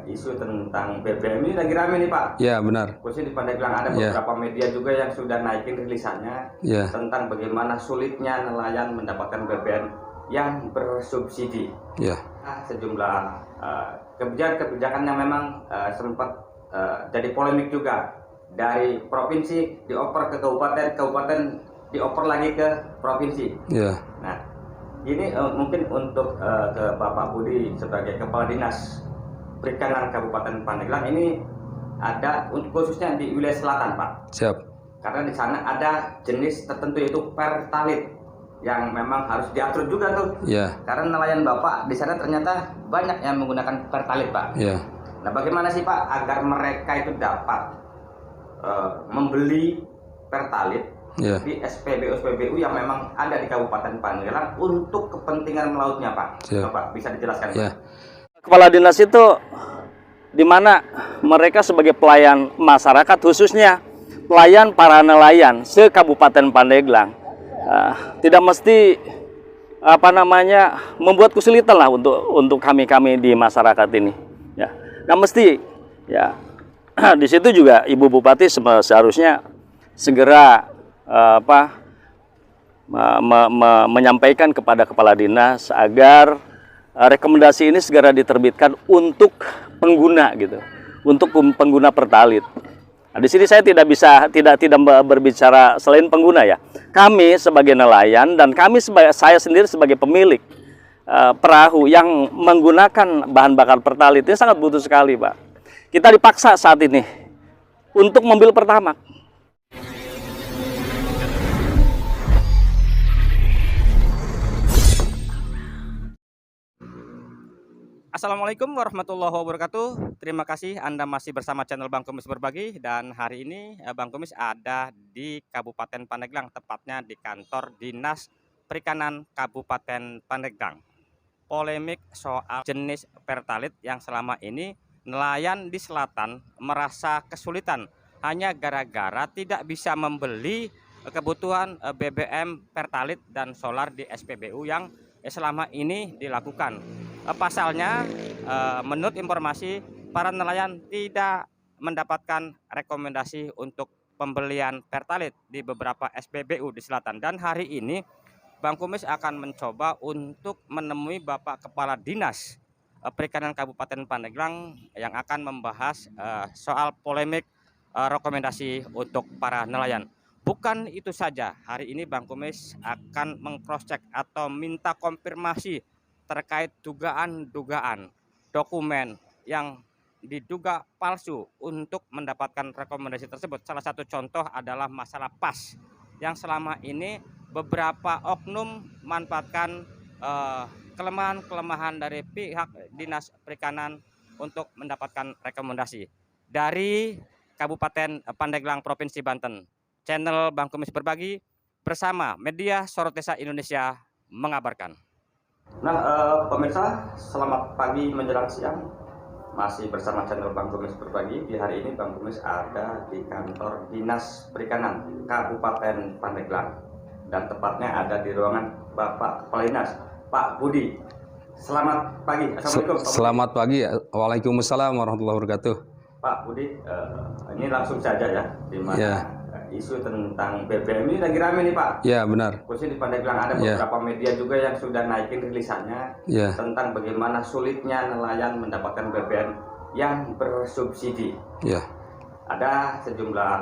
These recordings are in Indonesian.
isu tentang BBM ini lagi rame nih Pak. Ya, benar. Khususnya di Pandeglang ada beberapa media juga yang sudah naikin rilisannya tentang bagaimana sulitnya nelayan mendapatkan BBM yang bersubsidi. Sejumlah kebijakan yang memang sempat jadi polemik juga, dari provinsi dioper ke kabupaten, kabupaten dioper lagi ke provinsi. Nah, ini mungkin untuk ke Bapak Budi sebagai Kepala Dinas Perikanan Kabupaten Pandeglang, ini ada khususnya di wilayah selatan, Pak. Siap. Karena di sana ada jenis tertentu yaitu pertalit yang memang harus diatur juga tuh. Karena nelayan Bapak di sana ternyata banyak yang menggunakan pertalit, Pak. Nah, bagaimana sih Pak agar mereka itu dapat membeli pertalit di SPBU yang memang ada di Kabupaten Pandeglang untuk kepentingan melautnya, Pak? Bapak bisa dijelaskan, Pak? Kepala dinas itu di mana mereka sebagai pelayan masyarakat, khususnya pelayan para nelayan se-Kabupaten Pandeglang, tidak mesti membuat kesulitan lah untuk kami di masyarakat ini. Nggak mesti. Di situ juga Ibu Bupati seharusnya segera menyampaikan kepada kepala dinas agar rekomendasi ini segera diterbitkan untuk pengguna untuk pengguna pertalit. Nah, di sini saya tidak berbicara selain pengguna ya. Kami sebagai nelayan dan saya sendiri sebagai pemilik perahu yang menggunakan bahan bakar pertalit ini sangat butuh sekali, Pak. Kita dipaksa saat ini untuk mobil Pertamax. Assalamualaikum warahmatullahi wabarakatuh. Terima kasih Anda masih bersama channel Bang Kumis Berbagi. Dan hari ini Bang Kumis ada di Kabupaten Pandeglang, tepatnya di kantor Dinas Perikanan Kabupaten Pandeglang. Polemik soal jenis pertalit yang selama ini nelayan di selatan merasa kesulitan hanya gara-gara tidak bisa membeli kebutuhan BBM pertalit dan solar di SPBU yang selama ini dilakukan. Pasalnya, menurut informasi, para nelayan tidak mendapatkan rekomendasi untuk pembelian pertalit di beberapa SPBU di selatan. Dan hari ini Bang Kumis akan mencoba untuk menemui Bapak Kepala Dinas Perikanan Kabupaten Pandeglang yang akan membahas soal polemik rekomendasi untuk para nelayan. Bukan itu saja, hari ini Bang Kumis akan meng-cross-check atau minta konfirmasi terkait dugaan dokumen yang diduga palsu untuk mendapatkan rekomendasi tersebut. Salah satu contoh adalah masalah PAS yang selama ini beberapa oknum manfaatkan kelemahan-kelemahan dari pihak Dinas Perikanan untuk mendapatkan rekomendasi. Dari Kabupaten Pandeglang, Provinsi Banten, channel Bang Kumis Berbagi bersama media Sorotesa Indonesia mengabarkan. Nah, pemirsa, selamat pagi menjelang siang. Masih bersama channel Bang Kumis Berbagi. Di hari ini Bang Kumis ada di kantor Dinas Perikanan Kabupaten Pandeglang, dan tepatnya ada di ruangan Bapak Kepala Dinas, Pak Budi. Selamat pagi. Assalamualaikum. Selamat pagi. Waalaikumsalam warahmatullahi wabarakatuh. Pak Budi, ini langsung saja ya, di mana isu tentang BBM ini lagi rame nih, Pak. Ya, benar. Khususnya di Pandeglang ada beberapa media juga yang sudah naikin rilisannya tentang bagaimana sulitnya nelayan mendapatkan BBM yang bersubsidi. Ada sejumlah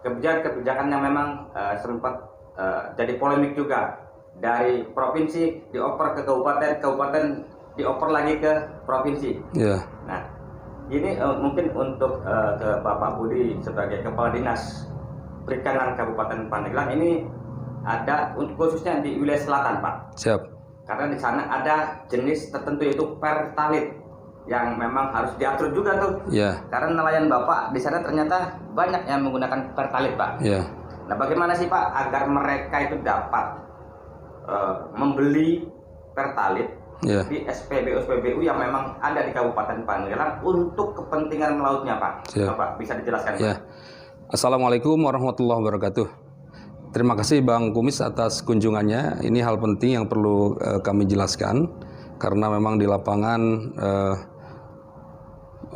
kebijakan yang memang sempat jadi polemik juga, dari provinsi dioper ke kabupaten, kabupaten dioper lagi ke provinsi. Nah, ini mungkin untuk ke Bapak Budi sebagai Kepala Dinas Perikanan Kabupaten Pandeglang, ini ada khususnya di wilayah selatan, Pak. Siap. Karena di sana ada jenis tertentu yaitu pertalit yang memang harus diatur juga tuh. Karena nelayan Bapak di sana ternyata banyak yang menggunakan pertalit, Pak. Nah, bagaimana sih Pak agar mereka itu dapat membeli pertalit di SPBU yang memang ada di Kabupaten Pandeglang untuk kepentingan melautnya, Pak? Bapak bisa dijelaskan, Pak? Assalamualaikum warahmatullahi wabarakatuh. Terima kasih Bang Kumis atas kunjungannya. Ini hal penting yang perlu kami jelaskan, karena memang di lapangan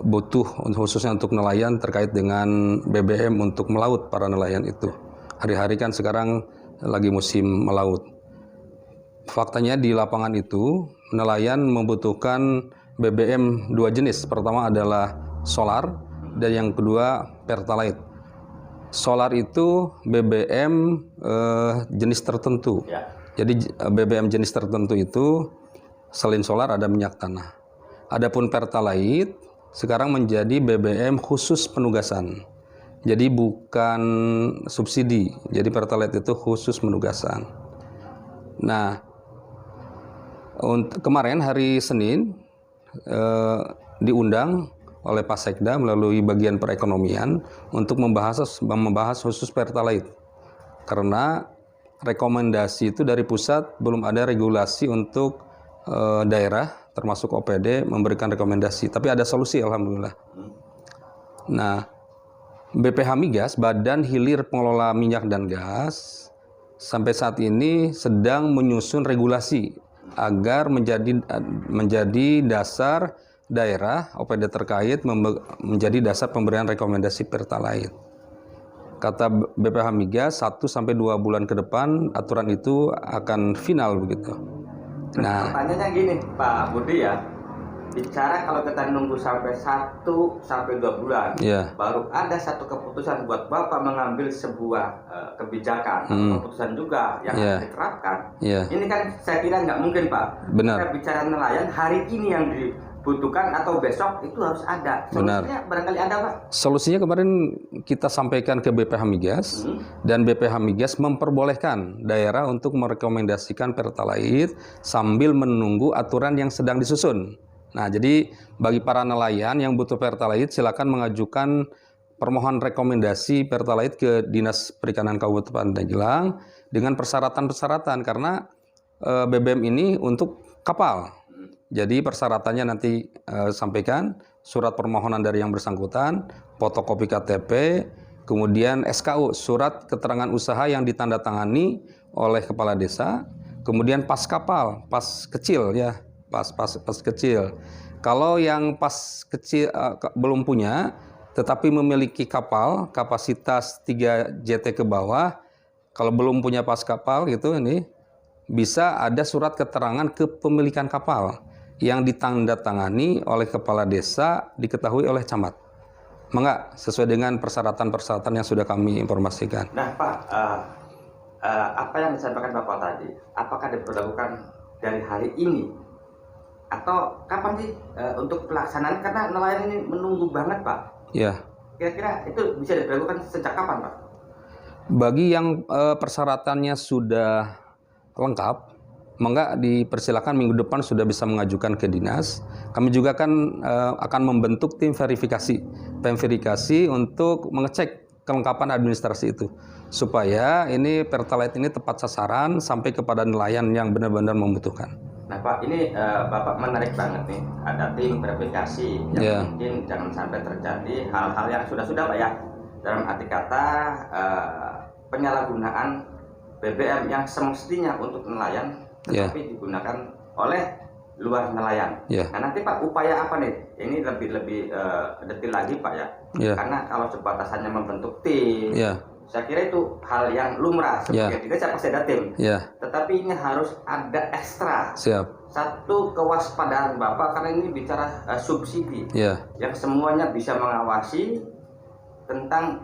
butuh khususnya untuk nelayan terkait dengan BBM untuk melaut para nelayan itu. Hari-hari kan sekarang lagi musim melaut. Faktanya di lapangan itu nelayan membutuhkan BBM dua jenis. Pertama adalah solar dan yang kedua pertalite. Solar itu BBM jenis tertentu. Jadi BBM jenis tertentu itu selain solar ada minyak tanah. Adapun pertalite sekarang menjadi BBM khusus penugasan. Jadi bukan subsidi. Jadi pertalite itu khusus penugasan. Nah, kemarin hari Senin diundang oleh Pak Sekda melalui bagian perekonomian untuk membahas khusus pertalite. Karena rekomendasi itu dari pusat belum ada regulasi untuk daerah termasuk OPD memberikan rekomendasi, tapi ada solusi alhamdulillah. Nah, BPH Migas, Badan Hilir Pengelola Minyak dan Gas, sampai saat ini sedang menyusun regulasi agar menjadi dasar daerah OPD terkait menjadi dasar pemberian rekomendasi pertalite. Kata BPH Migas 1-2 bulan ke depan aturan itu akan final begitu. Nah, pertanyaannya gini Pak Budi ya, bicara kalau kita nunggu sampai 1-2 bulan, baru ada satu keputusan buat Bapak mengambil sebuah kebijakan, keputusan juga yang harus diterapkan. Ini kan saya kira nggak mungkin Pak. Benar. Kita bicara nelayan hari ini yang dibutuhkan atau besok itu harus ada. Solusinya barangkali ada Pak? Solusinya kemarin kita sampaikan ke BPH Migas dan BPH Migas memperbolehkan daerah untuk merekomendasikan pertalite sambil menunggu aturan yang sedang disusun. Nah, jadi bagi para nelayan yang butuh pertalite silakan mengajukan permohonan rekomendasi pertalite ke Dinas Perikanan Kabupaten Pandeglang dengan persyaratan-persyaratan karena BBM ini untuk kapal. Jadi persyaratannya nanti sampaikan surat permohonan dari yang bersangkutan, fotokopi KTP, kemudian SKU, surat keterangan usaha yang ditandatangani oleh kepala desa, kemudian pas kapal, pas kecil ya, pas kecil. Kalau yang pas kecil belum punya, tetapi memiliki kapal kapasitas 3 JT ke bawah, kalau belum punya pas kapal gitu ini bisa ada surat keterangan kepemilikan kapal yang ditandatangani oleh kepala desa, diketahui oleh camat. Maka sesuai dengan persyaratan-persyaratan yang sudah kami informasikan. Nah Pak, apa yang disampaikan Bapak tadi, apakah diperlakukan dari hari ini? Atau kapan sih untuk pelaksanaan? Karena nelayan ini menunggu banget Pak. Ya. Kira-kira itu bisa dilakukan sejak kapan Pak? Bagi yang persyaratannya sudah lengkap, maka dipersilakan minggu depan sudah bisa mengajukan ke dinas. Kami juga akan membentuk tim verifikasi untuk mengecek kelengkapan administrasi itu supaya ini pertalite ini tepat sasaran sampai kepada nelayan yang benar-benar membutuhkan. Nah Pak, ini Bapak menarik banget nih, ada tim verifikasi yang mungkin jangan sampai terjadi hal-hal yang sudah Pak ya, dalam arti kata penyalahgunaan BBM yang semestinya untuk nelayan tetapi digunakan oleh luar nelayan. Nah nanti Pak, upaya apa nih? Ini lebih detail lagi Pak ya. Karena kalau sebatas hanya membentuk tim, saya kira itu hal yang lumrah. Sebagai saya pasti ada tim. Tetapi ini harus ada ekstra. Satu, kewaspadaan Bapak karena ini bicara subsidi yang semuanya bisa mengawasi tentang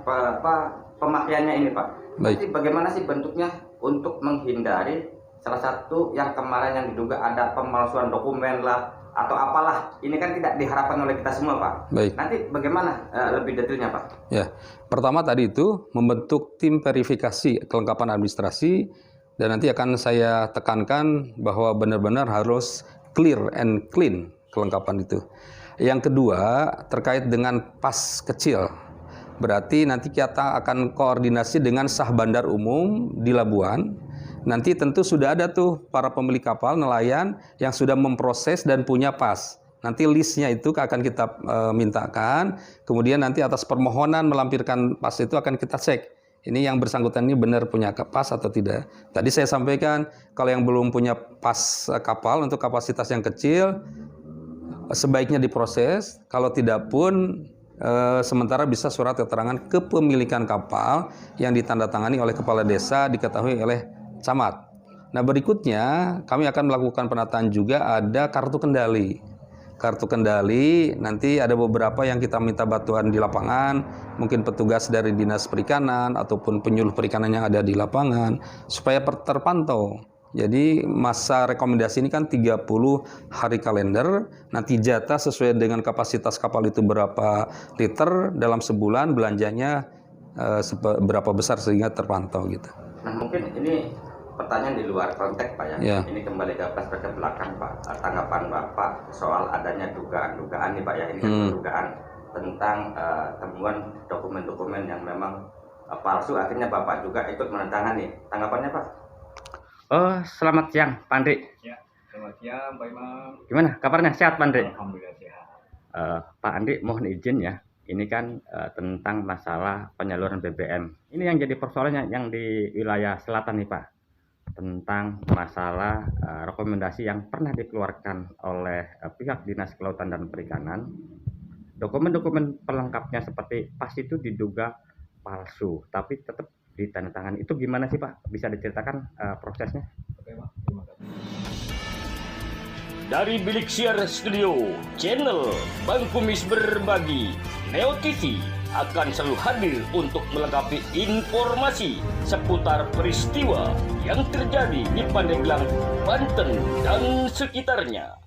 pemakaiannya ini Pak. Nanti bagaimana sih bentuknya untuk menghindari salah satu yang kemarin yang diduga ada pemalsuan dokumen lah atau apalah, ini kan tidak diharapkan oleh kita semua Pak. Nanti bagaimana lebih detailnya Pak? Ya, pertama tadi itu membentuk tim verifikasi kelengkapan administrasi dan nanti akan saya tekankan bahwa benar-benar harus clear and clean kelengkapan itu. Yang kedua terkait dengan pas kecil, berarti nanti kita akan koordinasi dengan sah bandar umum di Labuan. Nanti tentu sudah ada tuh para pemilik kapal nelayan yang sudah memproses dan punya pas. Nanti listnya itu akan kita mintakan. Kemudian nanti atas permohonan melampirkan pas itu akan kita cek. Ini yang bersangkutan ini benar punya pas atau tidak. Tadi saya sampaikan kalau yang belum punya pas kapal untuk kapasitas yang kecil, sebaiknya diproses, kalau tidak pun sementara bisa surat keterangan kepemilikan kapal yang ditandatangani oleh kepala desa diketahui oleh camat. Nah, berikutnya kami akan melakukan penataan juga ada kartu kendali. Kartu kendali nanti ada beberapa yang kita minta bantuan di lapangan, mungkin petugas dari Dinas Perikanan ataupun penyuluh perikanan yang ada di lapangan supaya terpantau. Jadi masa rekomendasi ini kan 30 hari kalender, nanti jatah sesuai dengan kapasitas kapal itu berapa liter, dalam sebulan belanjanya berapa besar sehingga terpantau gitu. Nah, mungkin ini pertanyaan di luar konteks Pak ya. Ini kembali ke flashback ke belakang Pak. Tanggapan Bapak soal adanya dugaan-dugaan nih Pak ya, ini kan dugaan tentang temuan dokumen-dokumen yang memang palsu, akhirnya Bapak juga ikut menandatangani. Tanggapannya Pak? Oh, selamat siang, Pak Andri. Ya, selamat siang, Pak Imam. Gimana kabarnya? Sehat, Pak Andri? Alhamdulillah sehat. Pak Andri, mohon izin ya. Ini kan tentang masalah penyaluran BBM. Ini yang jadi persoalannya yang di wilayah selatan nih, Pak. Tentang masalah rekomendasi yang pernah dikeluarkan oleh pihak Dinas Kelautan dan Perikanan. Dokumen-dokumen pelengkapnya seperti pas itu diduga palsu, tapi tetap ditandatangani. Itu gimana sih Pak? Bisa diceritakan prosesnya? Oke Pak, terima kasih. Dari Bilik Siar Studio, channel Bang Kumis Berbagi, Neo TV akan selalu hadir untuk melengkapi informasi seputar peristiwa yang terjadi di Pandeglang, Banten dan sekitarnya.